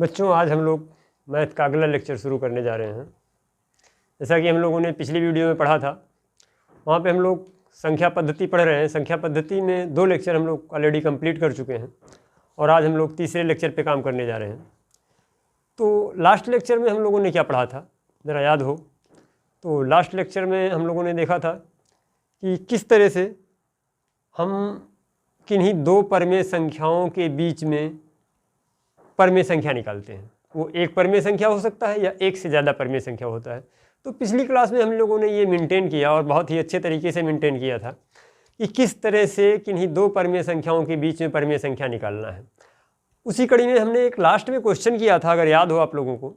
बच्चों, आज हम लोग मैथ का अगला लेक्चर शुरू करने जा रहे हैं। जैसा कि हम लोगों ने पिछली वीडियो में पढ़ा था, वहाँ पे हम लोग संख्या पद्धति पढ़ रहे हैं। संख्या पद्धति में 2 लेक्चर हम लोग ऑलरेडी कंप्लीट कर चुके हैं और आज हम लोग तीसरे लेक्चर पे काम करने जा रहे हैं। तो लास्ट लेक्चर में हम लोगों ने क्या पढ़ा था, ज़रा याद हो तो लास्ट लेक्चर में हम लोगों ने देखा था कि किस तरह से हम किन्हीं 2 परमेय संख्याओं के बीच में परमेय संख्या निकालते हैं। वो एक परमेय संख्या हो सकता है या एक से ज़्यादा परमेय संख्या होता है। तो पिछली क्लास में हम लोगों ने ये मेंटेन किया और बहुत ही अच्छे तरीके से मेंटेन किया था कि किस तरह से किन्हीं 2 परमेय संख्याओं के बीच में परमेय संख्या निकालना है। उसी कड़ी में हमने एक लास्ट में क्वेश्चन किया था, अगर याद हो आप लोगों को,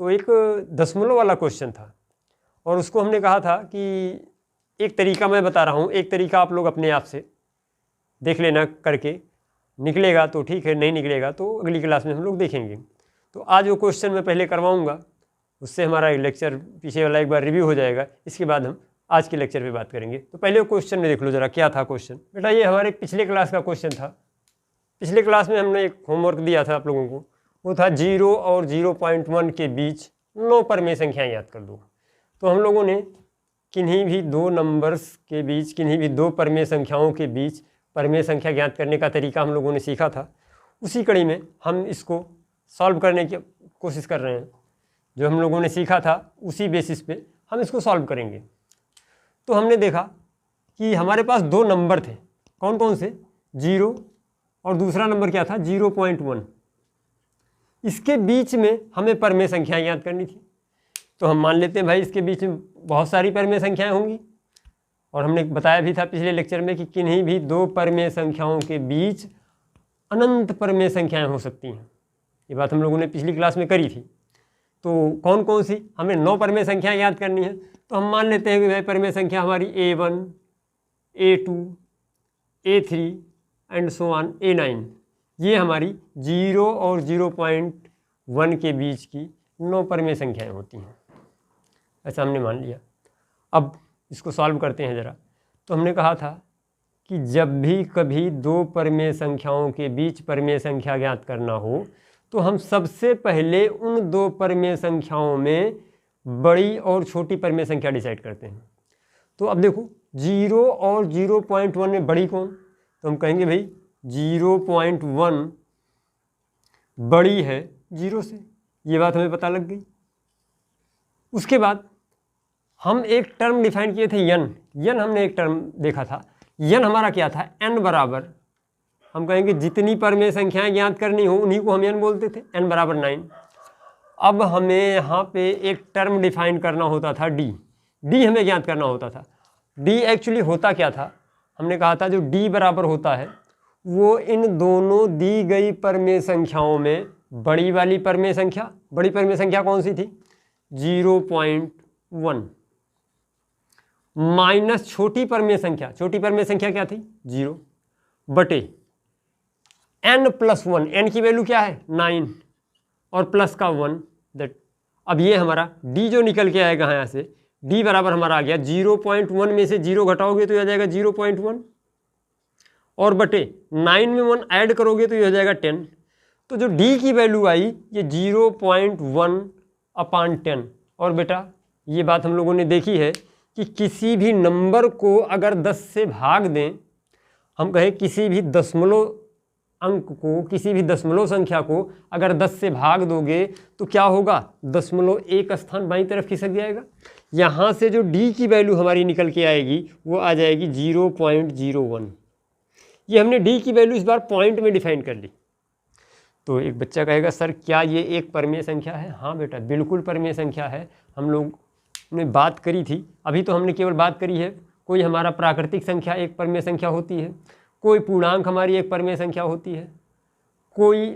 तो एक दशमलव वाला क्वेश्चन था और उसको हमने कहा था कि एक तरीका मैं बता रहा हूँ, एक तरीका आप लोग अपने आप से देख लेना करके, निकलेगा तो ठीक है, नहीं निकलेगा तो अगली क्लास में हम लोग देखेंगे। तो आज वो क्वेश्चन मैं पहले करवाऊंगा, उससे हमारा लेक्चर पीछे वाला एक बार रिव्यू हो जाएगा। इसके बाद हम आज के लेक्चर पे बात करेंगे। तो पहले वो क्वेश्चन में देख लो ज़रा, क्या था क्वेश्चन। बेटा ये हमारे पिछले क्लास का क्वेश्चन था। पिछले क्लास में हमने एक होमवर्क दिया था आप लोगों को, वो था 0 और 0.1 के बीच 9 परमेय संख्याएँ याद कर दो। तो हम लोगों ने किन्हीं भी 2 नंबर्स के बीच, किन्हीं भी 2 परमेय संख्याओं के बीच परमेय संख्या ज्ञात करने का तरीका हम लोगों ने सीखा था। उसी कड़ी में हम इसको सॉल्व करने की कोशिश कर रहे हैं। जो हम लोगों ने सीखा था उसी बेसिस पे हम इसको सॉल्व करेंगे। तो हमने देखा कि हमारे पास 2 नंबर थे, कौन कौन से, 0 और दूसरा नंबर क्या था, 0.1। इसके बीच में हमें परमेय संख्याएँ याद करनी थी। तो हम मान लेते हैं भाई इसके बीच में बहुत सारी परमेय संख्याएँ होंगी और हमने बताया भी था पिछले लेक्चर में कि किन्हीं भी 2 परमेय संख्याओं के बीच अनंत परमेय संख्याएं हो सकती हैं। ये बात हम लोगों ने पिछली क्लास में करी थी। तो कौन कौन सी, हमें 9 परमेय संख्याएं याद करनी है। तो हम मान लेते हैं कि भाई परमेय संख्या हमारी A1, A2, A3 and so on A9, ये हमारी 0 और 0.1 के बीच की 9 परमेय संख्याएँ होती हैं। ऐसा हमने मान लिया। अब इसको सॉल्व करते हैं ज़रा। तो हमने कहा था कि जब भी कभी 2 परमेय संख्याओं के बीच परमेय संख्या ज्ञात करना हो तो हम सबसे पहले उन 2 परमेय संख्याओं में बड़ी और छोटी परमेय संख्या डिसाइड करते हैं। तो अब देखो 0 और 0.1 में बड़ी कौन, तो हम कहेंगे भाई 0.1 बड़ी है 0 से, ये बात हमें पता लग गई। उसके बाद हम एक टर्म डिफाइन किए थे यन हमने एक टर्म देखा था। यन हमारा क्या था, n बराबर, हम कहेंगे जितनी परमेय संख्याएं ज्ञात करनी हो उन्हीं को हम n बोलते थे, n बराबर 9। अब हमें यहाँ पे एक टर्म डिफाइन करना होता था d हमें ज्ञात करना होता था। d एक्चुअली होता क्या था, हमने कहा था जो d बराबर होता है वो इन दोनों दी गई परमेय संख्याओं में बड़ी वाली परमेय संख्या, बड़ी परमेय संख्या कौन सी थी, 0.1, माइनस छोटी परमेय संख्या, छोटी परमेय संख्या क्या थी, 0, बटे n+1, n की वैल्यू क्या है 9 और प्लस का 1, दैट। अब ये हमारा d जो निकल के आएगा यहाँ से, d बराबर हमारा आ गया 0.1 में से 0 घटाओगे तो ये आ जाएगा 0.1 और बटे 9 में 1 ऐड करोगे तो ये हो जाएगा 10। तो जो d की वैल्यू आई ये 0.1/10। और बेटा ये बात हम लोगों ने देखी है कि किसी भी नंबर को अगर 10 से भाग दें, हम कहें किसी भी दशमलव अंक को, किसी भी दशमलव संख्या को अगर 10 से भाग दोगे तो क्या होगा, दशमलव एक स्थान बाईं तरफ खिसक जाएगा। यहाँ से जो d की वैल्यू हमारी निकल के आएगी वो आ जाएगी 0.01। ये हमने d की वैल्यू इस बार पॉइंट में डिफाइन कर ली। तो एक बच्चा कहेगा सर क्या ये एक परमेय संख्या है। हाँ बेटा बिल्कुल परमेय संख्या है। हम लोग ने बात करी थी, अभी तो हमने केवल बात करी है कोई हमारा प्राकृतिक संख्या एक परमेय संख्या होती है, कोई पूर्णांक हमारी एक परमेय संख्या होती है, कोई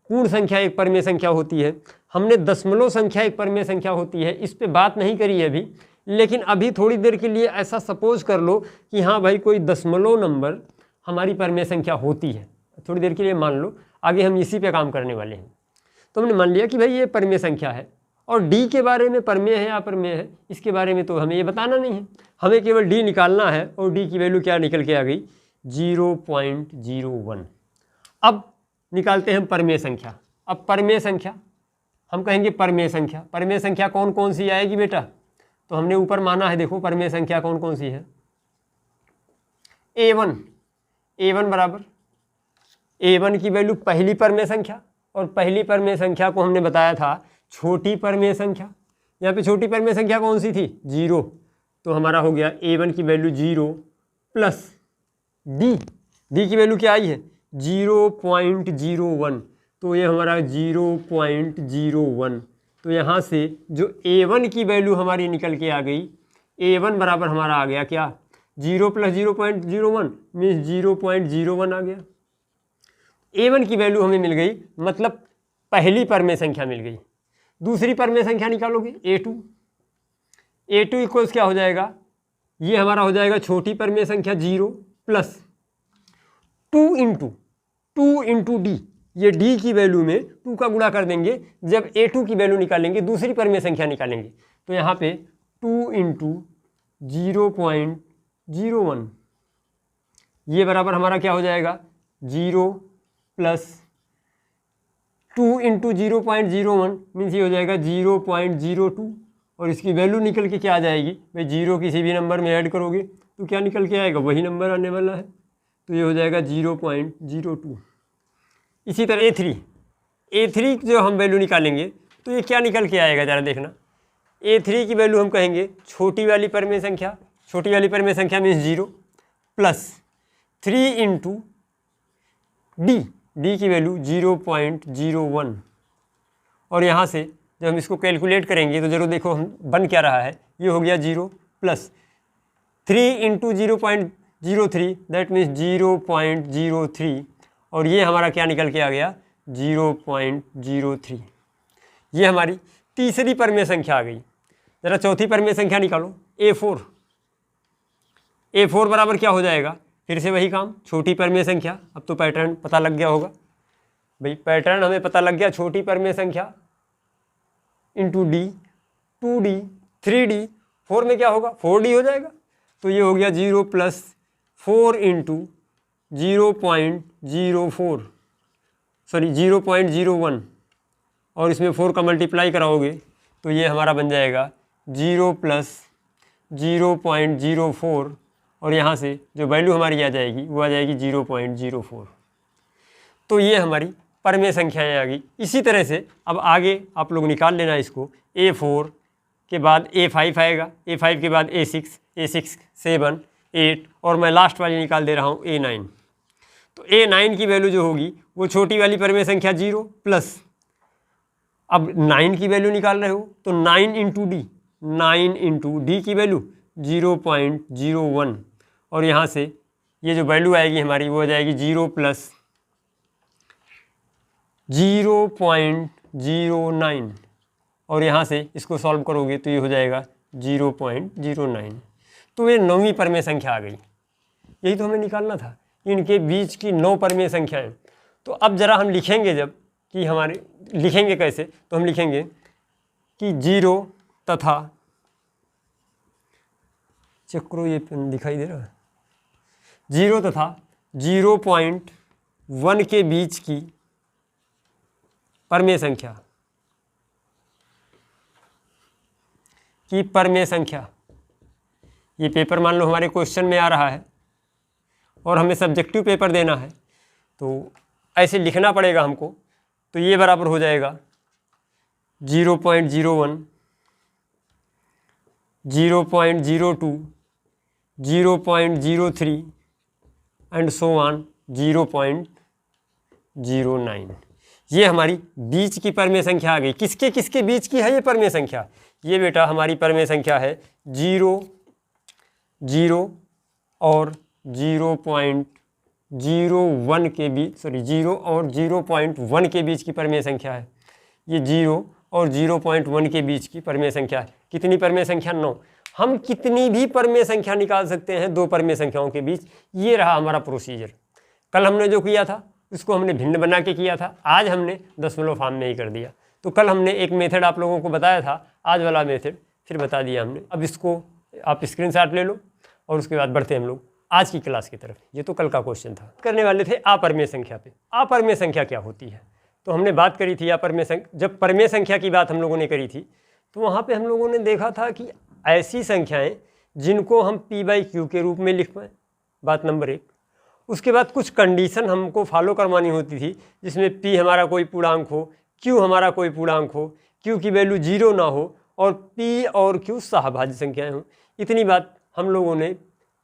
पूर्ण संख्या एक परमेय संख्या होती है, हमने दशमलव संख्या एक परमेय संख्या होती है। इस पे बात नहीं करी है अभी, लेकिन अभी थोड़ी देर के लिए ऐसा सपोज कर लो कि हाँ भाई कोई दशमलव नंबर हमारी परमेय संख्या होती है, थोड़ी देर के लिए मान लो, आगे हम इसी पे काम करने वाले हैं। तो हमने मान लिया कि भाई ये परमेय संख्या है और d के बारे में परमेय है या अपरमेय है इसके बारे में तो हमें ये बताना नहीं है, हमें केवल d निकालना है और d की वैल्यू क्या निकल के आ गई, 0.01। अब निकालते हैं परमेय संख्या। अब परमेय संख्या, हम कहेंगे परमेय संख्या। परमेय संख्या कौन कौन सी आएगी बेटा? तो हमने ऊपर माना है, देखो परमेय संख्या कौन कौन सी है। a1 बराबर a1 की वैल्यू पहली परमेय संख्या, और पहली परमेय संख्या को हमने बताया था छोटी परमेय संख्या। यहाँ पे छोटी परमेय संख्या कौन सी थी? 0। तो हमारा हो गया a1 की वैल्यू 0 प्लस d की वैल्यू क्या आई है? 0.01। तो ये हमारा 0.01। तो यहाँ से जो a1 की वैल्यू हमारी निकल के आ गई, a1 बराबर हमारा आ गया क्या? 0 प्लस 0.01 मीन्स 0.01 आ गया। a1 की वैल्यू हमें मिल गई, मतलब पहली परमेय संख्या मिल गई। दूसरी परमेय संख्या निकालोगे a2 इक्वल्स क्या हो जाएगा? ये हमारा हो जाएगा छोटी परमेय संख्या 0 प्लस 2 इंटू डी। ये डी की वैल्यू में 2 का गुणा कर देंगे जब a2 की वैल्यू निकालेंगे, दूसरी परमेय संख्या निकालेंगे। तो यहाँ पे 2 इंटू 0.01, ये बराबर हमारा क्या हो जाएगा? 0 प्लस 2 इंटू 0.01 मीन्स ये हो जाएगा 0.02। और इसकी वैल्यू निकल के क्या आ जाएगी भाई? 0 किसी भी नंबर में ऐड करोगे तो क्या निकल के आएगा? वही नंबर आने वाला है। तो ये हो जाएगा 0.02। इसी तरह a3 जो हम वैल्यू निकालेंगे तो ये क्या निकल के आएगा ज़रा देखना। a3 की वैल्यू हम कहेंगे छोटी वाली परमेय संख्या, छोटी वाली परमेय संख्या मीन्स 0 प्लस 3 इंटू डी की वैल्यू 0.01। और यहाँ से जब हम इसको कैलकुलेट करेंगे तो जरूर देखो हम बन क्या रहा है, ये हो गया 0 प्लस 3 इंटू 0.03 दैट मीन्स 0.03। और ये हमारा क्या निकल के आ गया? 0.03। ये हमारी तीसरी परमेय संख्या आ गई। ज़रा चौथी परमेय संख्या निकालो a4 बराबर क्या हो जाएगा? फिर से वही काम, छोटी परमेय संख्या। अब तो पैटर्न पता लग गया होगा भाई, पैटर्न हमें पता लग गया। छोटी परमेय संख्या इंटू डी, 2d, 3d, 4 में क्या होगा? 4d हो जाएगा। तो ये हो गया 0 प्लस 4 इंटू 0.01 और इसमें 4 का मल्टीप्लाई कराओगे तो ये हमारा बन जाएगा 0 प्लस 0.04। और यहाँ से जो वैल्यू हमारी आ जाएगी वो आ जाएगी 0.04। तो ये हमारी परमेय संख्याएँ आ गई। इसी तरह से अब आगे आप लोग निकाल लेना इसको। a4 के बाद a5 आएगा, a5 के बाद a6, 7, 8 और मैं लास्ट वाली निकाल दे रहा हूँ a9। तो a9 की वैल्यू जो होगी वो छोटी वाली परमेय संख्या 0 प्लस, अब 9 की वैल्यू निकाल रहे हो तो 9 इंटू डी की वैल्यू 0.01। और यहाँ से ये जो वैल्यू आएगी हमारी वो आ जाएगी 0 प्लस 0.09। और यहाँ से इसको सॉल्व करोगे तो ये हो जाएगा 0.09। तो ये 9वीं परमेय संख्या आ गई। यही तो हमें निकालना था, इनके बीच की 9 परमेय संख्याएं। तो अब ज़रा हम लिखेंगे, जब कि हमारे लिखेंगे कैसे, तो हम लिखेंगे कि 0 तथा, चेक करो ये पेन दिखाई दे रहा है, 0 तथा 0.1 के बीच की परमेय संख्या ये पेपर मान लो हमारे क्वेश्चन में आ रहा है और हमें सब्जेक्टिव पेपर देना है तो ऐसे लिखना पड़ेगा हमको। तो ये बराबर हो जाएगा 0.01, 0.02, 0.03 एंड सो ऑन 0.09। ये हमारी बीच की परमेय संख्या आ गई। किसके किसके बीच की है ये परमेय संख्या? ये बेटा हमारी परमेय संख्या है 0, 0 और 0.01 के बीच, 0 और 0.1 के बीच की परमेय संख्या है। ये 0 और 0.1 के बीच की परमेय संख्या है। कितनी परमेय संख्या? 9। हम कितनी भी परमेय संख्या निकाल सकते हैं दो परमेय संख्याओं के बीच। ये रहा हमारा प्रोसीजर। कल हमने जो किया था उसको हमने भिन्न बना के किया था, आज हमने दशमलव फॉर्म में ही कर दिया। तो कल हमने एक मेथड आप लोगों को बताया था, आज वाला मेथड फिर बता दिया हमने। अब इसको आप स्क्रीनशॉट ले लो और उसके बाद बढ़ते हैं हम लोग आज की क्लास की तरफ। ये तो कल का क्वेश्चन था। करने वाले थे अपरमेय संख्या पे। अपरमेय संख्या क्या होती है? तो हमने बात करी थी अपरमेय संख्या, जब परमेय संख्या की बात हम लोगों ने करी थी तो वहाँ पे हम लोगों ने देखा था कि ऐसी संख्याएं जिनको हम p/q के रूप में लिख पाएँ, बात नंबर 1। उसके बाद कुछ कंडीशन हमको फॉलो करवानी होती थी, जिसमें p हमारा कोई पूर्णांक हो, q हमारा कोई पूर्णांक हो, q की वैल्यू 0 ना हो और p और q सहभाज्य संख्याएं हों। इतनी बात हम लोगों ने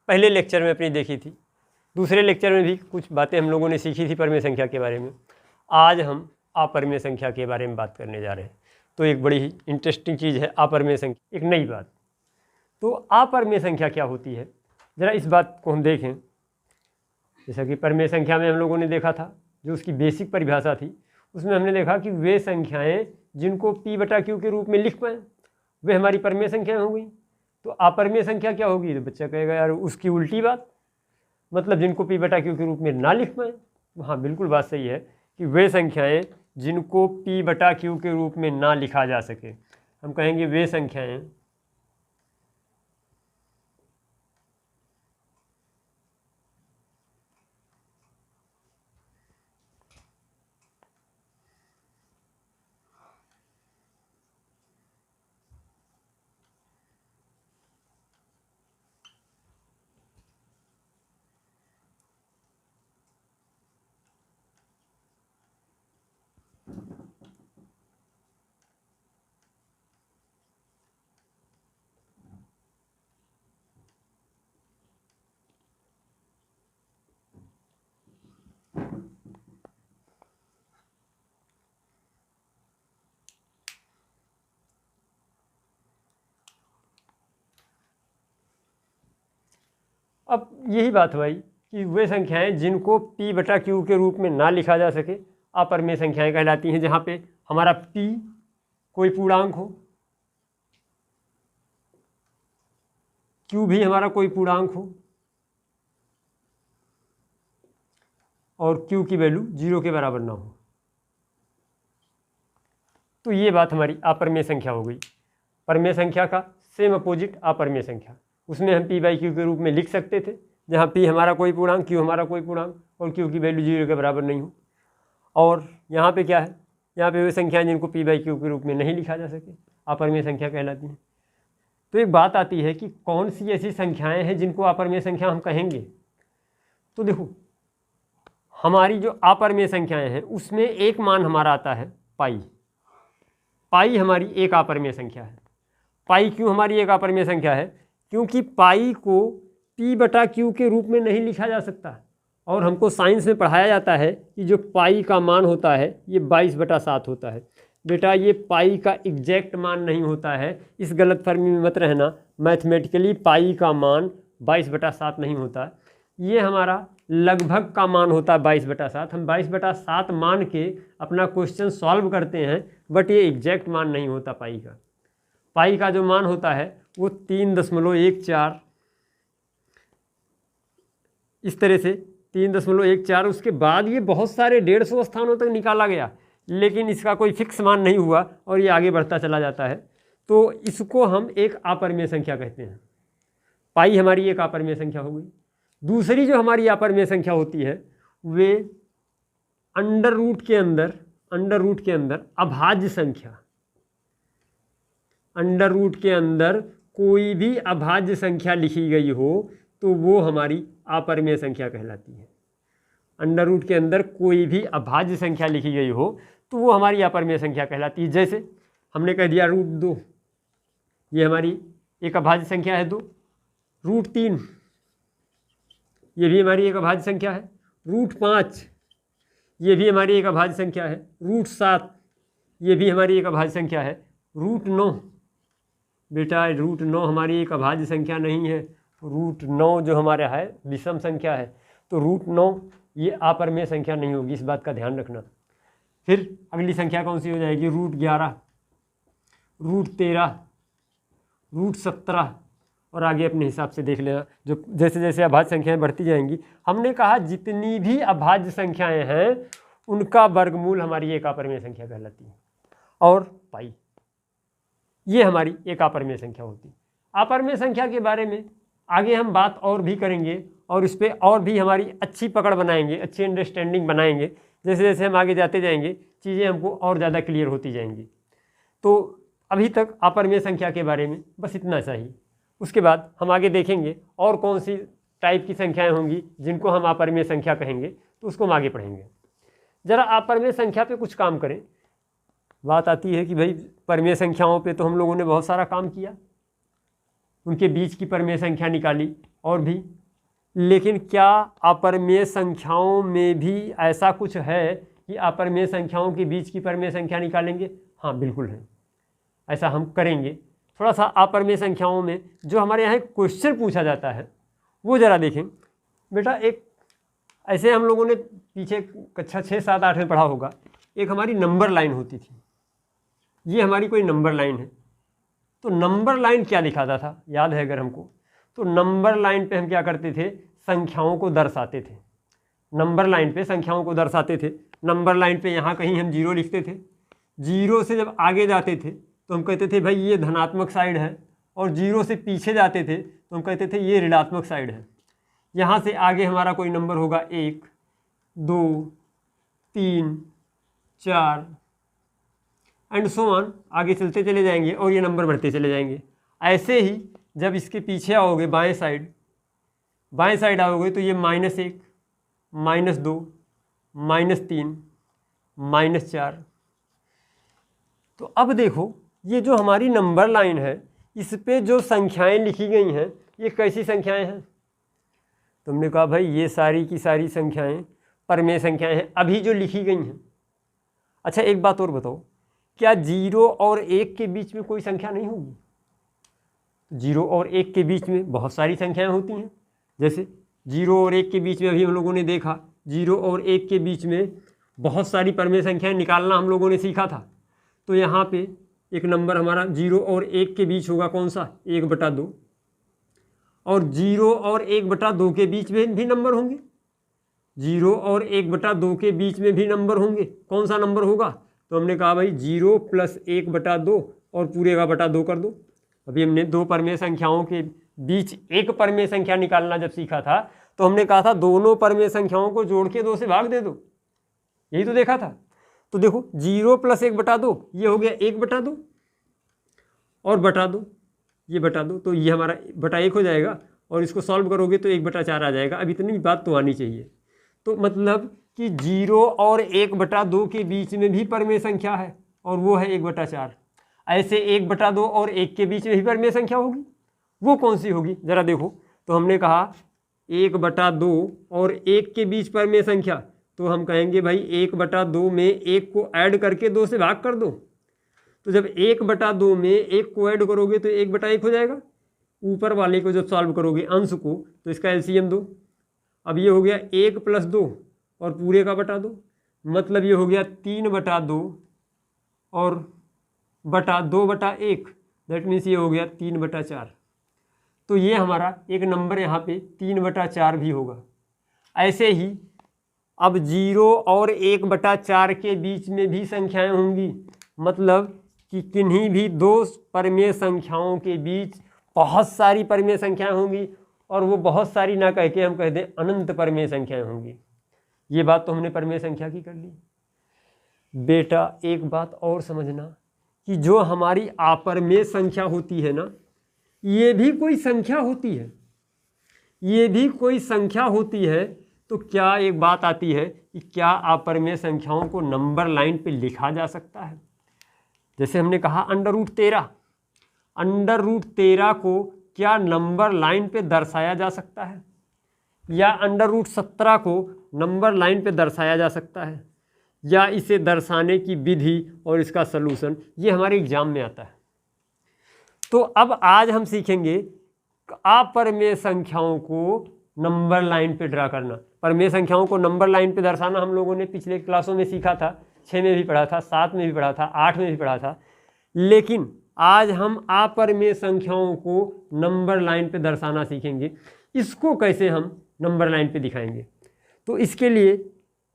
पहले लेक्चर में अपनी देखी थी। दूसरे लेक्चर में भी कुछ बातें हम लोगों ने सीखी थी परमेय संख्या के बारे में। आज हम अपरमेय संख्या के बारे में बात करने जा रहे हैं। तो एक बड़ी ही इंटरेस्टिंग चीज़ है अपरमेय संख्या, एक नई बात। तो अपरमेय संख्या क्या होती है, ज़रा इस बात को हम देखें। जैसा कि परमेय संख्या में हम लोगों ने देखा था, जो उसकी बेसिक परिभाषा थी, उसमें हमने देखा कि वे संख्याएं जिनको p/q के रूप में लिख पाएँ वे हमारी परमेय संख्याएं हो गई। तो अपरमेय संख्या क्या होगी, तो बच्चा कहेगा यार उसकी उल्टी बात, मतलब जिनको p/q के रूप में ना लिख पाएँ। हाँ, बिल्कुल बात सही है कि वे संख्याएं जिनको p/q के रूप में ना लिखा जा सके, हम कहेंगे वे संख्याएं अब यही बात भाई कि वे संख्याएं जिनको p/q के रूप में ना लिखा जा सके अपरमेय संख्याएं कहलाती हैं, जहाँ पे हमारा p कोई पूर्णांक हो, q भी हमारा कोई पूर्णांक हो और q की वैल्यू 0 के बराबर ना हो। तो ये बात हमारी अपरमेय संख्या हो गई। परमेय संख्या का सेम अपोजिट अपरमेय संख्या, उसमें हम p/q के रूप में लिख सकते थे, जहाँ p हमारा कोई पूर्णांक, q हमारा कोई पूर्णांक और q की वैल्यू 0 के बराबर नहीं हो। और यहाँ पे क्या है, यहाँ पे वे संख्याएं जिनको p/q के रूप में नहीं लिखा जा सके अपरमेय संख्या कहलाती हैं। तो एक बात आती है कि कौन सी ऐसी संख्याएं हैं जिनको अपरमेय संख्या हम कहेंगे। तो देखो, हमारी जो अपरमेय संख्याएं हैं उसमें एक मान हमारा आता है पाई। पाई हमारी एक अपरमेय संख्या है। पाई क्यों हमारी एक अपरमेय संख्या है, क्योंकि पाई को p/q के रूप में नहीं लिखा जा सकता। और हमको साइंस में पढ़ाया जाता है कि जो पाई का मान होता है ये 22/7 होता है। बेटा ये पाई का एग्जैक्ट मान नहीं होता है, इस गलतफहमी में मत रहना। मैथमेटिकली पाई का मान 22/7 नहीं होता, ये हमारा लगभग का मान होता है 22/7। हम 22/7 मान के अपना क्वेश्चन सॉल्व करते हैं, बट ये एग्जैक्ट मान नहीं होता पाई का। पाई का जो मान होता है वो 3.14, इस तरह से 3.14। उसके बाद ये बहुत सारे 150 स्थानों तक निकाला गया, लेकिन इसका कोई फिक्स मान नहीं हुआ और ये आगे बढ़ता चला जाता है। तो इसको हम एक अपरमेय संख्या कहते हैं। पाई हमारी एक अपरमेय संख्या हो गई। दूसरी जो हमारी अपरमेय संख्या होती है वे अंडर रूट के अंदर अभाज्य संख्या, अंडर रूट के अंदर कोई भी अभाज्य संख्या लिखी गई हो तो वो हमारी अपरमेय संख्या कहलाती है। अंडर रूट के अंदर कोई भी अभाज्य संख्या लिखी गई हो तो वो हमारी अपरमेय संख्या कहलाती है। जैसे हमने कह दिया √2, ये हमारी एक अभाज्य संख्या है 2। √3 ये भी हमारी एक अभाज्य संख्या है। √5 ये भी हमारी एक अभाज्य संख्या है। √7 ये भी हमारी एक अभाज्य संख्या है। √9 बेटा √9 हमारी एक अभाज्य संख्या नहीं है, √9 जो हमारा है विषम संख्या है। तो √9 ये अपरमेय संख्या नहीं होगी, इस बात का ध्यान रखना। फिर अगली संख्या कौन सी हो जाएगी, √11, √13, √17 और आगे अपने हिसाब से देख लेना। जो जैसे जैसे अभाज्य संख्याएं बढ़ती जाएंगी, हमने कहा जितनी भी अभाज्य संख्याएं हैं उनका वर्गमूल हमारी एक अपरमेय संख्या कहलाती है। और पाई ये हमारी एक अपरमेय संख्या होती है। अपरमेय संख्या के बारे में आगे हम बात और भी करेंगे और इस पर और भी हमारी अच्छी पकड़ बनाएंगे, अच्छी अंडरस्टैंडिंग बनाएंगे जैसे जैसे हम आगे जाते जाएंगे चीज़ें हमको और ज़्यादा क्लियर होती जाएंगी। तो अभी तक अपरिमेय संख्या के बारे में बस इतना सा ही। उसके बाद हम आगे देखेंगे और कौन सी टाइप की संख्याएं होंगी जिनको हम अपरिमेय संख्या कहेंगे, तो उसको हम आगे पढ़ेंगे। ज़रा अपरिमेय संख्या पे कुछ काम करें। बात आती है कि भाई परिमेय संख्याओं पे तो हम लोगों ने बहुत सारा काम किया, उनके बीच की परिमेय संख्या निकाली और भी, लेकिन क्या अपरिमेय संख्याओं में भी ऐसा कुछ है कि अपरिमेय संख्याओं के बीच की परिमेय संख्या निकालेंगे? हाँ बिल्कुल है, ऐसा हम करेंगे। थोड़ा सा अपरिमेय संख्याओं में जो हमारे यहाँ क्वेश्चन पूछा जाता है वो ज़रा देखें। बेटा एक ऐसे हम लोगों ने पीछे कक्षा 6, 7, 8 में पढ़ा होगा, एक हमारी नंबर लाइन होती थी। ये हमारी कोई नंबर लाइन है, तो नंबर लाइन क्या दिखाता था याद है अगर हमको? तो नंबर लाइन पे हम क्या करते थे? संख्याओं को दर्शाते थे। नंबर लाइन पे संख्याओं को दर्शाते थे। नंबर लाइन पे यहाँ कहीं हम 0 लिखते थे। 0 से जब आगे जाते थे तो हम कहते थे भाई ये धनात्मक साइड है, और 0 से पीछे जाते थे तो हम कहते थे ये ऋणात्मक साइड है। यहाँ से आगे हमारा कोई नंबर होगा 1, 2, 3, 4 एंड सो ऑन, आगे चलते चले जाएंगे और ये नंबर बढ़ते चले जाएंगे। ऐसे ही जब इसके पीछे आओगे बाएं साइड आओगे तो ये -1, -2, -3, -4। तो अब देखो ये जो हमारी नंबर लाइन है इस पे जो संख्याएं लिखी गई हैं ये कैसी संख्याएं हैं? तुमने कहा भाई ये सारी की सारी संख्याएं परिमेय संख्याएं हैं अभी जो लिखी गई हैं। अच्छा एक बात और बताओ, क्या 0 और 1 के बीच में कोई संख्या नहीं होगी? 0 और 1 के बीच में बहुत सारी संख्याएं होती हैं। जैसे 0 और 1 के बीच में अभी हम लोगों ने देखा, 0 और 1 के बीच में बहुत सारी परिमेय संख्याएं निकालना हम लोगों ने सीखा था। तो यहाँ पे एक नंबर हमारा 0 और 1 के बीच होगा कौन सा? 1/2। और 0 और 1/2 के बीच में भी नंबर होंगे। 0 और 1/2 के बीच में भी नंबर होंगे। कौन सा नंबर होगा? तो हमने कहा भाई 0 + 1/2 और पूरे का बटा 2 कर दो। अभी हमने 2 परिमेय संख्याओं के बीच एक परिमेय संख्या निकालना जब सीखा था तो हमने कहा था दोनों परिमेय संख्याओं को जोड़ के 2 से भाग दे दो, यही तो देखा था। तो देखो 0 + 1/2 ये हो गया 1/2 और बटा 2 ये बटा 2, तो ये हमारा बटा 1 हो जाएगा और इसको सॉल्व करोगे तो 1/4 आ जाएगा। अब इतनी बात तो आनी चाहिए। तो मतलब कि 0 और 1/2 के बीच में भी परिमेय संख्या है और वो है 1/4। ऐसे 1/2 और 1 के बीच में भी परिमेय संख्या होगी, वो कौन सी होगी ज़रा देखो। तो हमने कहा 1/2 और 1 के बीच परिमेय संख्या, तो हम कहेंगे भाई 1/2 में 1 को ऐड करके 2 से भाग कर दो। तो जब 1/2 में 1 को ऐड करोगे तो 1/1 हो जाएगा। ऊपर वाले को जब सॉल्व करोगे अंश को तो इसका एलसीएम दो। अब ये हो गया 1 + 2 और पूरे का बटा 2, मतलब ये हो गया 3/2 और बटा 2/1, दैट मीन्स ये हो गया 3/4। तो ये हमारा एक नंबर यहाँ पे 3/4 भी होगा। ऐसे ही अब 0 और 1/4 के बीच में भी संख्याएं होंगी, मतलब कि किन्हीं भी 2 परिमेय संख्याओं के बीच बहुत सारी परिमेय संख्याएं होंगी, और वो बहुत सारी ना कह के हम कह दें अनंत परिमेय संख्याएं होंगी। ये बात तो हमने परिमेय संख्या की कर ली। बेटा एक बात और समझना कि जो हमारी अपरिमेय संख्या होती है ना, ये भी कोई संख्या होती है, ये भी कोई संख्या होती है। तो क्या एक बात आती है कि क्या अपरिमेय संख्याओं को नंबर लाइन पे लिखा जा सकता है? जैसे हमने कहा √13, √13 को क्या नंबर लाइन पे दर्शाया जा सकता है, या √17 को नंबर लाइन पे दर्शाया जा सकता है, या इसे दर्शाने की विधि और इसका सलूशन ये हमारे एग्जाम में आता है। तो अब आज हम सीखेंगे अपरिमेय संख्याओं को नंबर लाइन पे ड्रा करना। परिमेय संख्याओं को नंबर लाइन पे दर्शाना हम लोगों ने पिछले क्लासों में सीखा था, 6 में भी पढ़ा था, 7 में भी पढ़ा था, 8 में भी पढ़ा था। लेकिन आज हम अपरिमेय संख्याओं को नंबर लाइन पे दर्शाना सीखेंगे। इसको कैसे हम नंबर लाइन पे दिखाएंगे? तो इसके लिए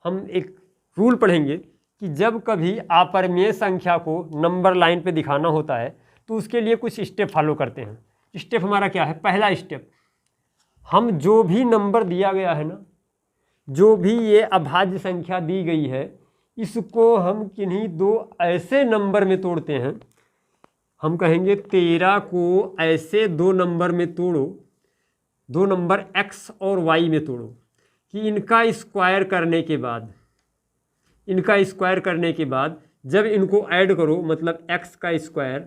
हम एक रूल पढ़ेंगे कि जब कभी अपरिमेय संख्या को नंबर लाइन पे दिखाना होता है तो उसके लिए कुछ स्टेप फॉलो करते हैं। स्टेप हमारा क्या है? पहला स्टेप, हम जो भी नंबर दिया गया है ना, जो भी ये अभाज्य संख्या दी गई है इसको हम किन्हीं दो ऐसे नंबर में तोड़ते हैं, हम कहेंगे 13 को ऐसे दो नंबर में तोड़ो, दो नंबर x और y में तोड़ो कि इनका स्क्वायर करने के बाद जब इनको ऐड करो मतलब x का स्क्वायर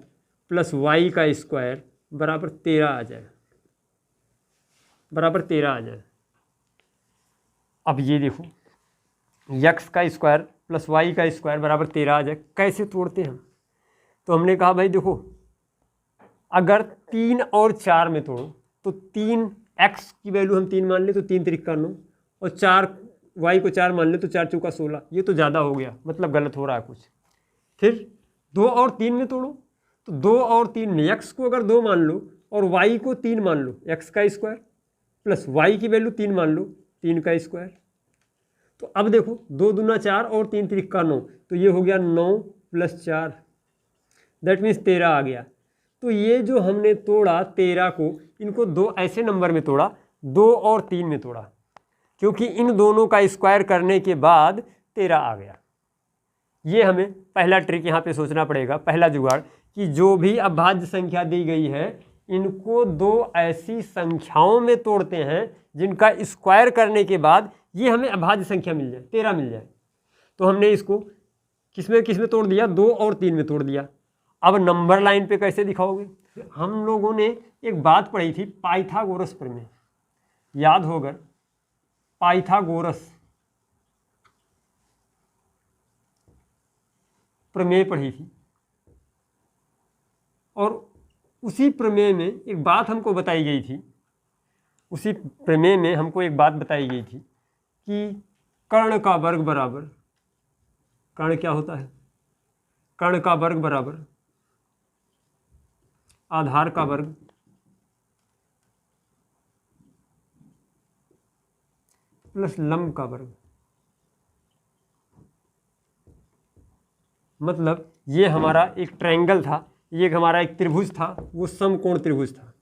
प्लस y का स्क्वायर बराबर 13 आ जाए, अब ये देखो x का स्क्वायर प्लस y का स्क्वायर बराबर 13 आ जाए। कैसे तोड़ते हम? तो हमने कहा भाई देखो, अगर 3 और 4 में तोड़ो तो 3x की वैल्यू हम 3 मान ले तो 3 त्रिका 9 और 4 y को 4 मान ले तो 4 चौका 16। ये तो ज़्यादा हो गया, मतलब गलत हो रहा है कुछ। फिर 2 और 3 में तोड़ो तो 2 और 3 में x को अगर 2 मान लो और y को 3 मान लो, x का स्क्वायर प्लस y की वैल्यू 3 मान लो, 3 का स्क्वायर। तो अब देखो 2 दूना 4 और 3 त्रिका 9, तो ये हो गया 9 प्लस 4, दैट मीन्स 13 आ गया। तो ये जो हमने तोड़ा 13 को, इनको दो ऐसे नंबर में तोड़ा, 2 और 3 में तोड़ा, क्योंकि इन दोनों का स्क्वायर करने के बाद 13 आ गया। ये हमें पहला ट्रिक यहाँ पे सोचना पड़ेगा, पहला जुगाड़, कि जो भी अभाज्य संख्या दी गई है इनको दो ऐसी संख्याओं में तोड़ते हैं जिनका स्क्वायर करने के बाद ये हमें अभाज्य संख्या मिल जाए, 13 मिल जाए। तो हमने इसको किस में तोड़ दिया? 2 और 3 में तोड़ दिया। अब नंबर लाइन पे कैसे दिखाओगे? हम लोगों ने एक बात पढ़ी थी, पाइथागोरस प्रमेय, याद होगा, पाइथागोरस प्रमेय पढ़ी थी। और उसी प्रमेय में एक बात हमको बताई गई थी, कि कर्ण का वर्ग बराबर, कर्ण क्या होता है? कर्ण का वर्ग बराबर आधार का वर्ग प्लस लंब का वर्ग। मतलब ये हमारा एक ट्रायंगल था, ये हमारा एक त्रिभुज था, वो समकोण त्रिभुज था।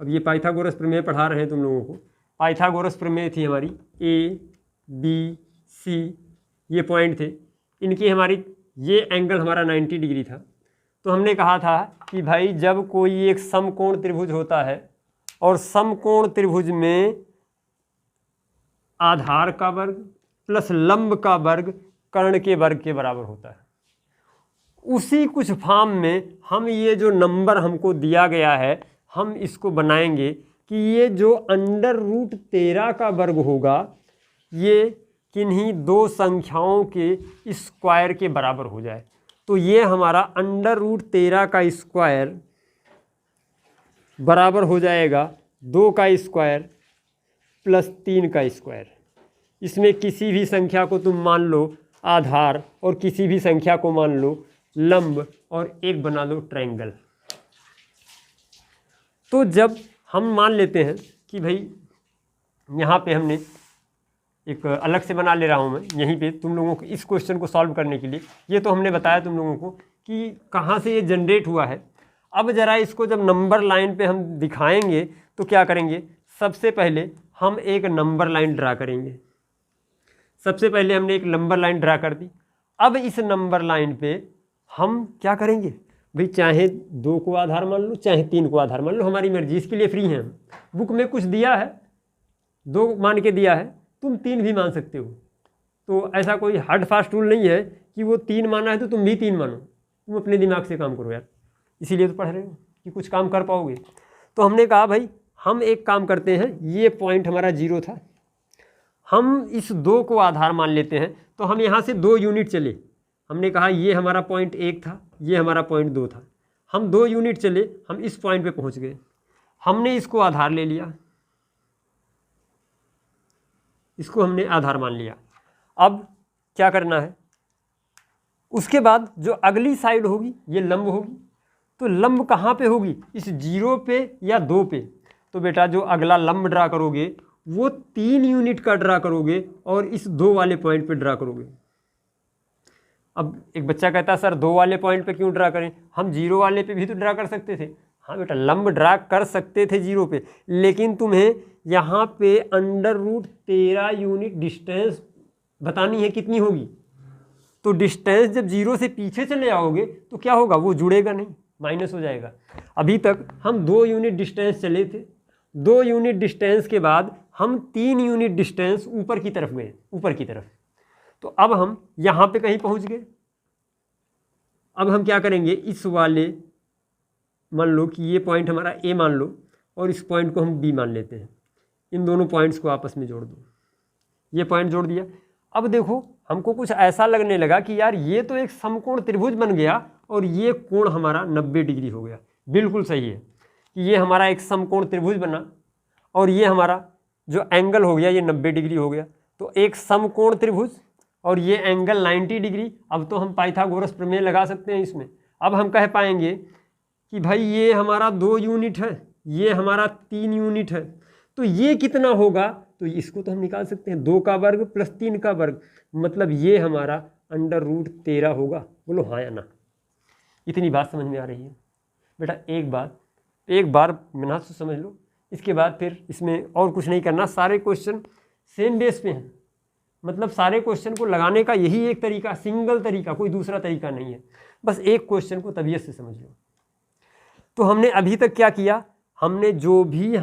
अब ये पाइथागोरस प्रमेय पढ़ा रहे हैं तुम लोगों को। पाइथागोरस प्रमेय थी हमारी, A, B, C ये पॉइंट थे, इनकी हमारी ये एंगल हमारा 90 डिग्री था। तो हमने कहा था कि भाई जब कोई एक समकोण त्रिभुज होता है और समकोण त्रिभुज में आधार का वर्ग प्लस लंब का वर्ग कर्ण के वर्ग के बराबर होता है, उसी कुछ फॉर्म में हम ये जो नंबर हमको दिया गया है हम इसको बनाएंगे कि ये जो √13 का वर्ग होगा ये किन्हीं दो संख्याओं के स्क्वायर के बराबर हो जाए। तो ये हमारा √13 का स्क्वायर बराबर हो जाएगा 2 का स्क्वायर प्लस 3 का स्क्वायर। इसमें किसी भी संख्या को तुम मान लो आधार और किसी भी संख्या को मान लो लंब और एक बना लो ट्रायंगल। तो जब हम मान लेते हैं कि भाई यहाँ पे हमने एक अलग से बना ले रहा हूँ मैं यहीं पे तुम लोगों को इस क्वेश्चन को सॉल्व करने के लिए, ये तो हमने बताया तुम लोगों को कि कहाँ से ये जनरेट हुआ है। अब ज़रा इसको जब नंबर लाइन पे हम दिखाएंगे तो क्या करेंगे, सबसे पहले हम एक नंबर लाइन ड्रा करेंगे। सबसे पहले हमने एक नंबर लाइन ड्रा कर दी। अब इस नंबर लाइन पे हम क्या करेंगे भाई, चाहे 2 को आधार मान लो चाहे 3 को आधार मान लो, हमारी मर्जी, इसके लिए फ्री हैं हम। बुक में कुछ दिया है 2 मान के दिया है, तुम 3 भी मान सकते हो। तो ऐसा कोई हार्ड फास्ट रूल नहीं है कि वो 3 माना है तो तुम भी 3 मानो, तुम अपने दिमाग से काम करो यार, इसीलिए तो पढ़ रहे हो कि कुछ काम कर पाओगे। तो हमने कहा भाई हम एक काम करते हैं, ये पॉइंट हमारा 0 था, हम इस 2 को आधार मान लेते हैं। तो हम यहाँ से 2 यूनिट चले, हमने कहा ये हमारा पॉइंट 1 था, ये हमारा पॉइंट 2 था, हम 2 यूनिट चले, हम इस पॉइंट पे पहुँच गए, हमने इसको आधार ले लिया, इसको हमने आधार मान लिया। अब क्या करना है, उसके बाद जो अगली साइड होगी ये लंब होगी। तो लंब कहाँ पे होगी, इस 0 पे या 2 पे। तो बेटा जो अगला लंब ड्रा करोगे वो 3 यूनिट का ड्रा करोगे और इस 2 वाले पॉइंट पे ड्रा करोगे। अब एक बच्चा कहता है सर 2 वाले पॉइंट पे क्यों ड्रा करें, हम 0 वाले पे भी तो ड्रा कर सकते थे। हाँ बेटा, लंब ड्रा कर सकते थे 0 पे, लेकिन तुम्हें यहाँ पे √13 यूनिट डिस्टेंस बतानी है कितनी होगी। तो डिस्टेंस जब 0 से पीछे चले आओगे तो क्या होगा, वो जुड़ेगा नहीं, माइनस हो जाएगा। अभी तक हम 2 यूनिट डिस्टेंस चले थे, 2 यूनिट डिस्टेंस के बाद हम 3 यूनिट डिस्टेंस ऊपर की तरफ गए, ऊपर की तरफ। तो अब हम यहाँ पे कहीं पहुँच गए। अब हम क्या करेंगे, इस वाले, मान लो कि ये पॉइंट हमारा ए मान लो और इस पॉइंट को हम बी मान लेते हैं। इन दोनों पॉइंट्स को आपस में जोड़ दो, ये पॉइंट जोड़ दिया। अब देखो हमको कुछ ऐसा लगने लगा कि यार ये तो एक समकोण त्रिभुज बन गया और ये कोण हमारा 90 डिग्री हो गया। बिल्कुल सही है कि ये हमारा एक समकोण त्रिभुज बना और ये हमारा जो एंगल हो गया ये 90 डिग्री हो गया। तो एक समकोण त्रिभुज और ये एंगल 90 डिग्री। अब तो हम पाइथागोरस प्रमेय लगा सकते हैं इसमें। अब हम कह पाएंगे कि भाई ये हमारा 2 यूनिट है, ये हमारा 3 यूनिट है, तो ये कितना होगा, तो इसको तो हम निकाल सकते हैं, 2 का वर्ग प्लस 3 का वर्ग, मतलब ये हमारा √13 होगा। बोलो हाँ या ना। इतनी बात समझ में आ रही है बेटा? एक बार मेहनत से समझ लो, इसके बाद फिर इसमें और कुछ नहीं करना। सारे क्वेश्चन सेम बेस पे हैं, मतलब सारे क्वेश्चन को लगाने का यही एक तरीका, सिंगल तरीका, कोई दूसरा तरीका नहीं है। बस एक क्वेश्चन को तबीयत से समझ लो। तो हमने अभी तक क्या किया, हमने जो भी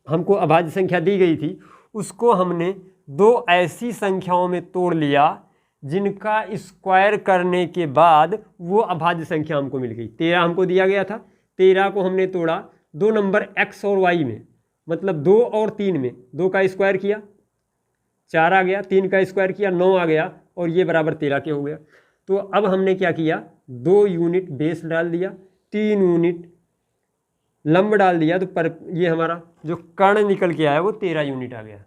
हमको अभाज्य संख्या दी गई थी उसको हमने 2 ऐसी संख्याओं में तोड़ लिया जिनका स्क्वायर करने के बाद वो अभाज्य संख्या हमको मिल गई। 13 हमको दिया गया था, 13 को हमने तोड़ा 2 नंबर x और y में, मतलब 2 और 3 में। 2 का स्क्वायर किया 4 आ गया, 3 का स्क्वायर किया 9 आ गया और ये बराबर 13 के हो गया। तो अब हमने क्या किया, 2 यूनिट बेस डाल दिया, 3 यूनिट लंब डाल दिया, तो पर ये हमारा जो कर्ण निकल के आया वो 13 यूनिट आ गया।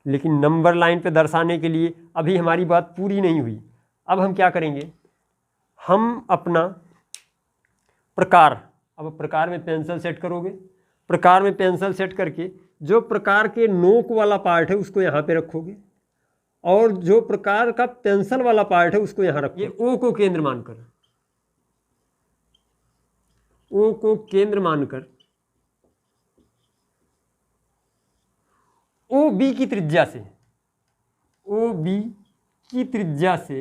लेकिन नंबर लाइन पे दर्शाने के लिए अभी हमारी बात पूरी नहीं हुई। अब हम क्या करेंगे, हम अपना प्रकार, अब प्रकार में पेंसिल सेट करोगे, प्रकार में पेंसिल सेट करके जो प्रकार के नोक वाला पार्ट है उसको यहाँ पे रखोगे और जो प्रकार का पेंसिल वाला पार्ट है उसको यहाँ रखोगे। ये ओ को केंद्र मानकर, ओ को केंद्र मानकर ओ बी की त्रिज्या से, ओ बी की त्रिज्या से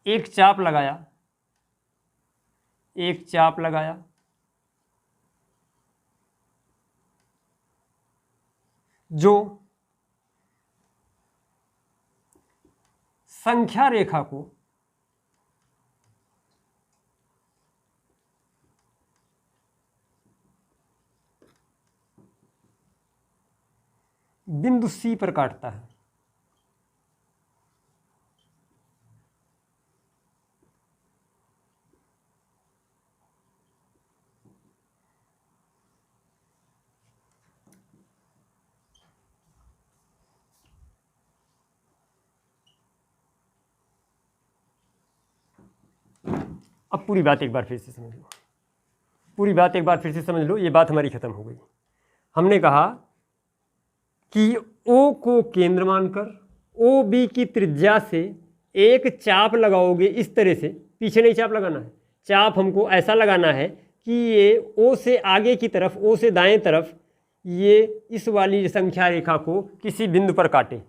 एक चाप लगाया, एक चाप लगाया, जो संख्या रेखा को बिंदु C पर काटता है। अब पूरी बात एक बार फिर से समझ लो, पूरी बात एक बार फिर से समझ लो। ये बात हमारी खत्म हो गई। हमने कहा कि O को केंद्र मानकर ओ बी की त्रिज्या से एक चाप लगाओगे इस तरह से, पीछे नहीं चाप लगाना है, चाप हमको ऐसा लगाना है कि ये O से आगे की तरफ, O से दाएं तरफ, ये इस वाली संख्या रेखा को किसी बिंदु पर काटे।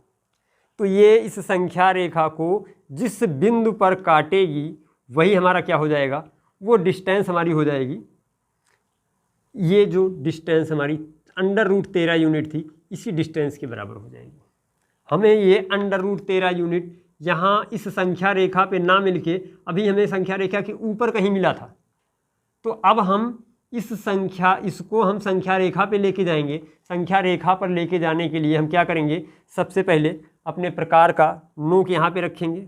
तो ये इस संख्या रेखा को जिस बिंदु पर काटेगी वही हमारा क्या हो जाएगा, वो डिस्टेंस हमारी हो जाएगी। ये जो डिस्टेंस हमारी √13 यूनिट थी इसी डिस्टेंस के बराबर हो जाएगी। हमें ये √13 यूनिट यहाँ इस संख्या रेखा पे ना मिलके अभी हमें संख्या रेखा के ऊपर कहीं मिला था। तो अब हम इसको हम संख्या रेखा पे लेके जाएंगे। संख्या रेखा पर लेके जाने के लिए हम क्या करेंगे, सबसे पहले अपने प्रकार का नोक यहाँ पे रखेंगे,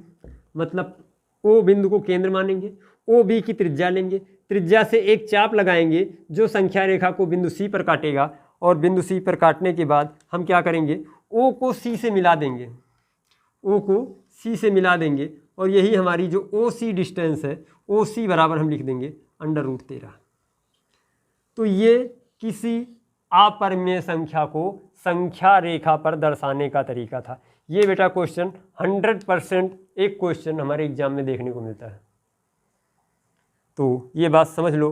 मतलब ओ बिंदु को केंद्र मानेंगे, ओ बी की त्रिज्या लेंगे, त्रिज्या से एक चाप लगाएंगे जो संख्या रेखा को बिंदु सी पर काटेगा और बिंदु सी पर काटने के बाद हम क्या करेंगे, ओ को सी से मिला देंगे, ओ को सी से मिला देंगे और यही हमारी जो ओ सी डिस्टेंस है, ओ सी बराबर हम लिख देंगे √13। तो ये किसी अपरिमेय संख्या को संख्या रेखा पर दर्शाने का तरीका था। ये बेटा क्वेश्चन 100% एक क्वेश्चन हमारे एग्जाम में देखने को मिलता है। तो ये बात समझ लो,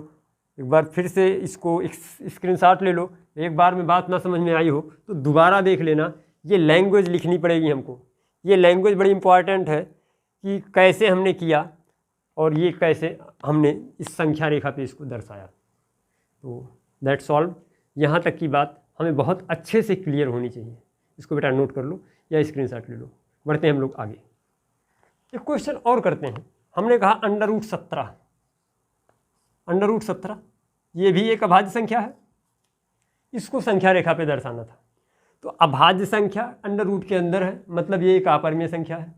एक बार फिर से इसको स्क्रीनशॉट ले लो। एक बार में बात ना समझ में आई हो तो दोबारा देख लेना। ये लैंग्वेज लिखनी पड़ेगी हमको। ये लैंग्वेज बड़ी इंपॉर्टेंट है कि कैसे हमने किया और ये कैसे हमने इस संख्या रेखा पे इसको दर्शाया। तो दैट्स ऑल। यहाँ तक की बात हमें बहुत अच्छे से क्लियर होनी चाहिए। इसको बेटा नोट कर लो या स्क्रीनशॉट ले लो। बढ़ते हैं हम लोग आगे, एक क्वेश्चन और करते हैं। हमने कहा √17, √17 ये भी एक अभाज्य संख्या है, इसको संख्या रेखा पे दर्शाना था। तो अभाज्य संख्या अंडर के अंदर है, मतलब ये एक अपरिमेय संख्या है।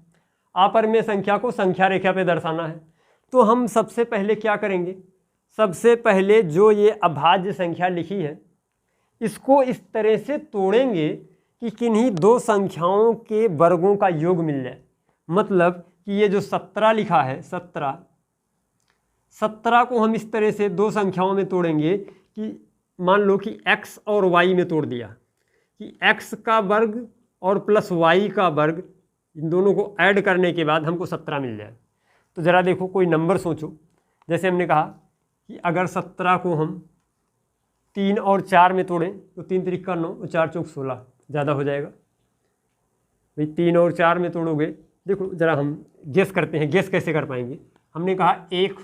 अपरिमेय संख्या को संख्या रेखा पे दर्शाना है। तो हम सबसे पहले क्या करेंगे, सबसे पहले जो ये अभाज्य संख्या लिखी है इसको इस तरह से तोड़ेंगे कि किन्हीं दो संख्याओं के वर्गों का योग मिल जाए। मतलब कि ये जो 17 लिखा है, 17 को हम इस तरह से दो संख्याओं में तोड़ेंगे कि मान लो कि x और y में तोड़ दिया कि x का वर्ग और प्लस y का वर्ग, इन दोनों को ऐड करने के बाद हमको 17 मिल जाए। तो ज़रा देखो कोई नंबर सोचो। जैसे हमने कहा कि अगर 17 को हम 3 और 4 में तोड़ें तो 3 3 का 9 और 4 चौक 16, ज़्यादा हो जाएगा भाई। 3 और 4 में तोड़ोगे, देखो ज़रा हम गेस करते हैं। गेस कैसे कर पाएंगे? हमने कहा 1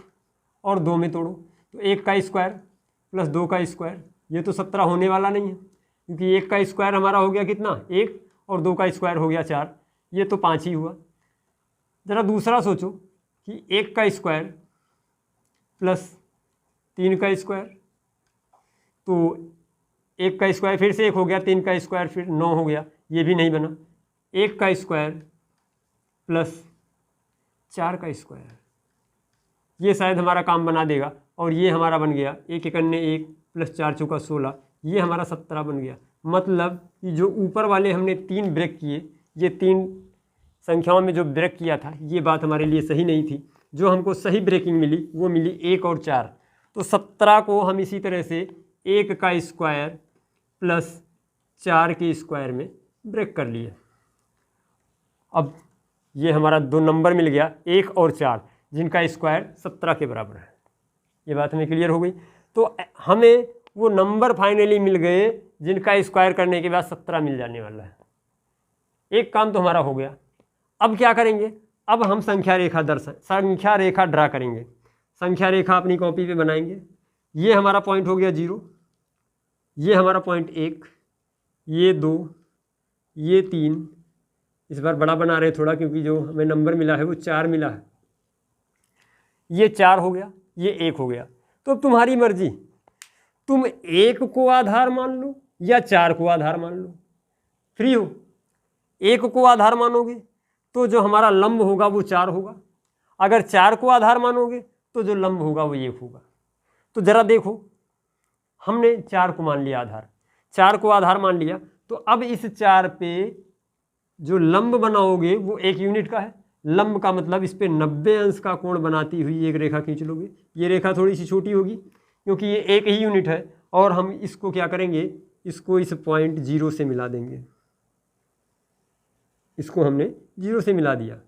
और 2 में तोड़ो तो 1 का स्क्वायर प्लस 2 का स्क्वायर, ये तो 17 होने वाला नहीं है क्योंकि 1 का स्क्वायर हमारा हो गया कितना, 1, और 2 का स्क्वायर हो गया 4, ये तो 5 ही हुआ। ज़रा दूसरा सोचो कि 1 का स्क्वायर प्लस 3 का स्क्वायर, तो 1 का स्क्वायर फिर से 1 हो गया, 3 का स्क्वायर फिर 9 हो गया, ये भी नहीं बना। 1 का स्क्वायर प्लस 4 का स्क्वायर, ये शायद हमारा काम बना देगा। और ये हमारा बन गया 1 1 1 प्लस 4 चौका 16, ये हमारा 17 बन गया। मतलब कि जो ऊपर वाले हमने 3 ब्रेक किए, ये 3 संख्याओं में जो ब्रेक किया था, ये बात हमारे लिए सही नहीं थी। जो हमको सही ब्रेकिंग मिली वो मिली 1 और 4। तो 17 को हम इसी तरह से 1 का स्क्वायर प्लस 4 के स्क्वायर में ब्रेक कर लिए। अब ये हमारा 2 नंबर मिल गया, 1 और 4, जिनका स्क्वायर 17 के बराबर है। ये बात हमें क्लियर हो गई। तो हमें वो नंबर फाइनली मिल गए जिनका स्क्वायर करने के बाद 17 मिल जाने वाला है। एक काम तो हमारा हो गया। अब क्या करेंगे, अब हम संख्या रेखा ड्रा करेंगे। संख्या रेखा अपनी कॉपी पे बनाएंगे। ये हमारा पॉइंट हो गया 0, ये हमारा पॉइंट 1, ये 2, ये 3। इस बार बड़ा बना रहे थोड़ा क्योंकि जो हमें नंबर मिला है वो 4 मिला है। ये 4 हो गया, ये 1 हो गया। तो अब तुम्हारी मर्जी, तुम 1 को आधार मान लो या 4 को आधार मान लो, फ्री हो। 1 को आधार मानोगे तो जो हमारा लंब होगा वो 4 होगा। अगर 4 को आधार मानोगे तो जो लंब होगा वो 1 होगा। तो ज़रा देखो, हमने 4 को मान लिया आधार, 4 को आधार मान लिया। तो अब इस 4 पे जो लंब बनाओगे वो 1 यूनिट का है। लंब का मतलब इस पे 90 अंश का कोण बनाती हुई एक रेखा खींच लोगे। ये रेखा थोड़ी सी छोटी होगी क्योंकि ये 1 ही यूनिट है। और हम इसको क्या करेंगे, इसको इस पॉइंट 0 से मिला देंगे। इसको हमने 0 से मिला दिया।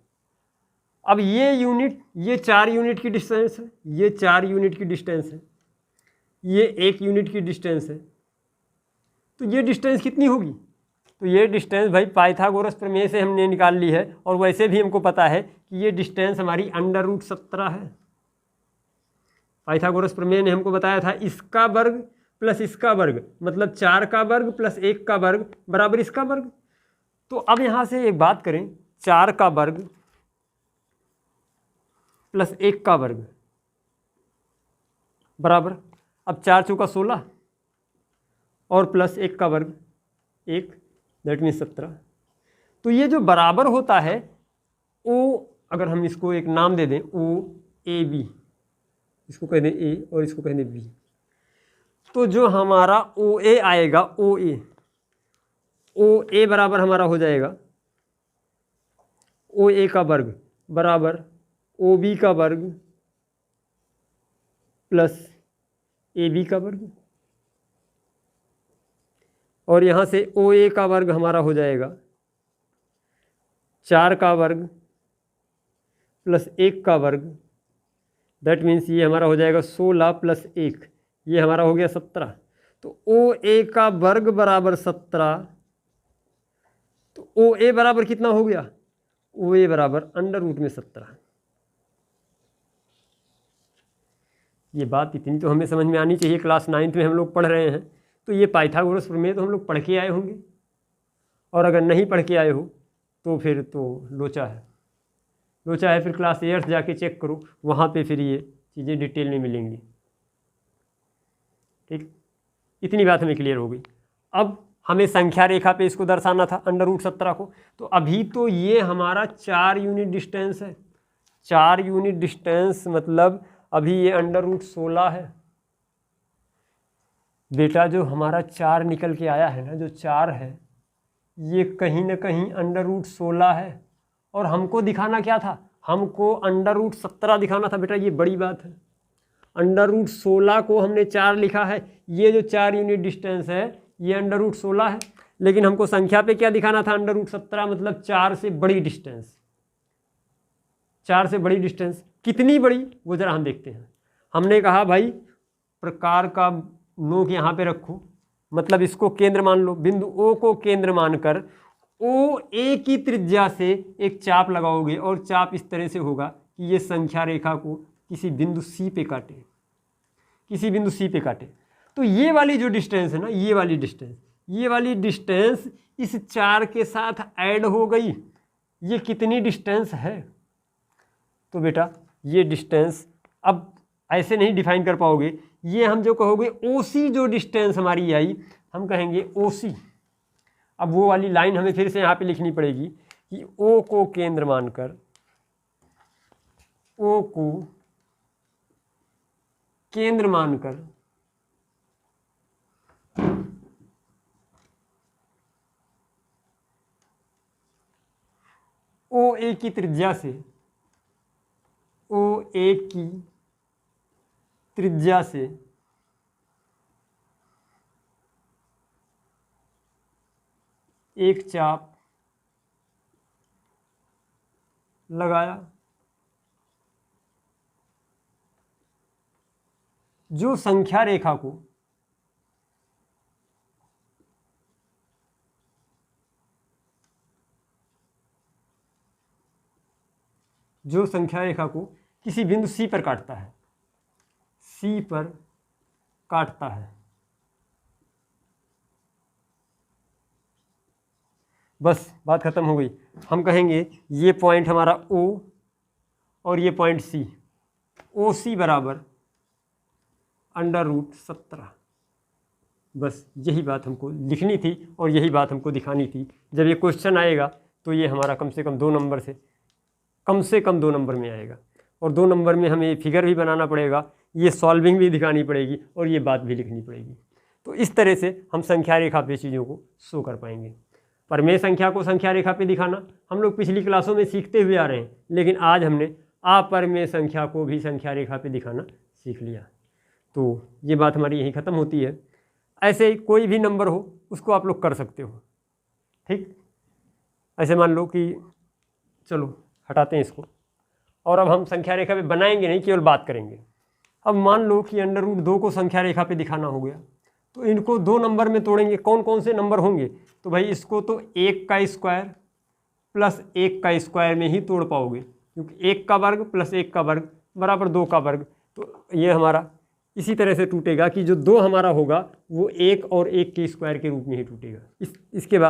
अब ये यूनिट, ये 4 यूनिट की डिस्टेंस है, ये 4 यूनिट की डिस्टेंस है, ये 1 यूनिट की डिस्टेंस है। तो ये डिस्टेंस कितनी होगी? तो ये डिस्टेंस भाई पाइथागोरस प्रमेय से हमने निकाल ली है। और वैसे भी हमको पता है कि ये डिस्टेंस हमारी √17 है। पाइथागोरस प्रमेय ने हमको बताया था इसका वर्ग प्लस इसका वर्ग, मतलब 4 का वर्ग प्लस 1 का वर्ग बराबर इसका वर्ग। तो अब यहाँ से एक बात करें, 4 का वर्ग प्लस 1 का वर्ग बराबर, अब 4 चौका 16 और प्लस 1 का वर्ग 1, दैट मीन्स 17। तो ये जो बराबर होता है ओ, अगर हम इसको एक नाम दे दें OAB, इसको कह दें A और इसको कह दें B, तो जो हमारा OA आएगा, OA बराबर हमारा हो जाएगा OA का वर्ग बराबर OB का वर्ग प्लस AB का वर्ग। और यहाँ से OA का वर्ग हमारा हो जाएगा 4 का वर्ग प्लस 1 का वर्ग, दैट मीन्स ये हमारा हो जाएगा 16 प्लस 1, ये हमारा हो गया 17। तो OA का वर्ग बराबर 17, तो OA बराबर कितना हो गया? OA बराबर अंडर रूट में 17। ये बात इतनी तो हमें समझ में आनी चाहिए, क्लास 9th में हम लोग पढ़ रहे हैं, तो ये पाइथागोरस प्रमेय तो हम लोग पढ़ के आए होंगे, और अगर नहीं पढ़ के आए हो तो फिर तो लोचा है। लोचा है, फिर क्लास 8th जाके चेक करो, वहाँ पे फिर ये चीज़ें डिटेल में मिलेंगी। ठीक, इतनी बात हमें क्लियर हो गई। अब हमें संख्या रेखा पे इसको दर्शाना था अंडर रूट 17 को, तो अभी तो ये हमारा 4 यूनिट डिस्टेंस है। 4 यूनिट डिस्टेंस मतलब अभी ये अंडर रूट 16 है। बेटा जो हमारा 4 निकल के आया है ना, जो 4 है, ये कहीं ना कहीं अंडर रूट 16 है, और हमको दिखाना क्या था? हमको अंडर रूट 17 दिखाना था। बेटा ये बड़ी बात है, अंडर रूट 16 को हमने 4 लिखा है, ये जो 4 यूनिट डिस्टेंस है ये अंडर रूट 16 है, लेकिन हमको संख्या पे क्या दिखाना था? अंडर रूट 17 मतलब 4 से बड़ी डिस्टेंस। 4 से बड़ी डिस्टेंस कितनी बड़ी, वो जरा हम देखते हैं। हमने कहा भाई प्रकार का नोक यहाँ पे रखो, मतलब इसको केंद्र मान लो, बिंदु O को केंद्र मानकर OA की त्रिज्या से एक चाप लगाओगे, और चाप इस तरह से होगा कि ये संख्या रेखा को किसी बिंदु C पे काटे, किसी बिंदु C पे काटे। तो ये वाली जो डिस्टेंस है ना, ये वाली डिस्टेंस इस 4 के साथ ऐड हो गई। ये कितनी डिस्टेंस है? तो बेटा ये डिस्टेंस अब ऐसे नहीं डिफाइन कर पाओगे, ये हम जो कहोगे OC जो डिस्टेंस हमारी आई, हम कहेंगे OC। अब वो वाली लाइन हमें फिर से यहाँ पे लिखनी पड़ेगी कि O को केंद्र मानकर, O को केंद्र मानकर OA की त्रिज्या से, OA की त्रिज्या से एक चाप लगाया, जो संख्या रेखा को किसी बिंदु C पर काटता है, C पर काटता है। बस बात खत्म हो गई। हम कहेंगे ये पॉइंट हमारा O और ये पॉइंट C, OC बराबर अंडर रूट 17। बस यही बात हमको लिखनी थी और यही बात हमको दिखानी थी। जब ये क्वेश्चन आएगा तो ये हमारा कम से कम 2 नंबर में आएगा, और 2 नंबर में हमें फिगर भी बनाना पड़ेगा, ये सॉल्विंग भी दिखानी पड़ेगी, और ये बात भी लिखनी पड़ेगी। तो इस तरह से हम संख्या रेखा पे चीज़ों को शो कर पाएंगे। परमेय संख्या को संख्या रेखा पे दिखाना हम लोग पिछली क्लासों में सीखते हुए आ रहे हैं, लेकिन आज हमने अपरमेय संख्या को भी संख्या रेखा पे दिखाना सीख लिया। तो ये बात हमारी यहीं ख़त्म होती है। ऐसे कोई भी नंबर हो उसको आप लोग कर सकते हो। ठीक, ऐसे मान लो कि चलो हटाते हैं इसको, और अब हम संख्या रेखा पे बनाएंगे नहीं, केवल बात करेंगे। अब मान लो कि अंडर रूट 2 को संख्या रेखा पे दिखाना हो गया, तो इनको 2 नंबर में तोड़ेंगे। कौन कौन से नंबर होंगे? तो भाई इसको तो 1 का स्क्वायर प्लस 1 का स्क्वायर में ही तोड़ पाओगे, क्योंकि 1 का वर्ग प्लस 1 का वर्ग बराबर 2 का वर्ग। तो ये हमारा इसी तरह से टूटेगा कि जो 2 हमारा होगा वो 1 और 1 के स्क्वायर के रूप में ही टूटेगा। इसके बाद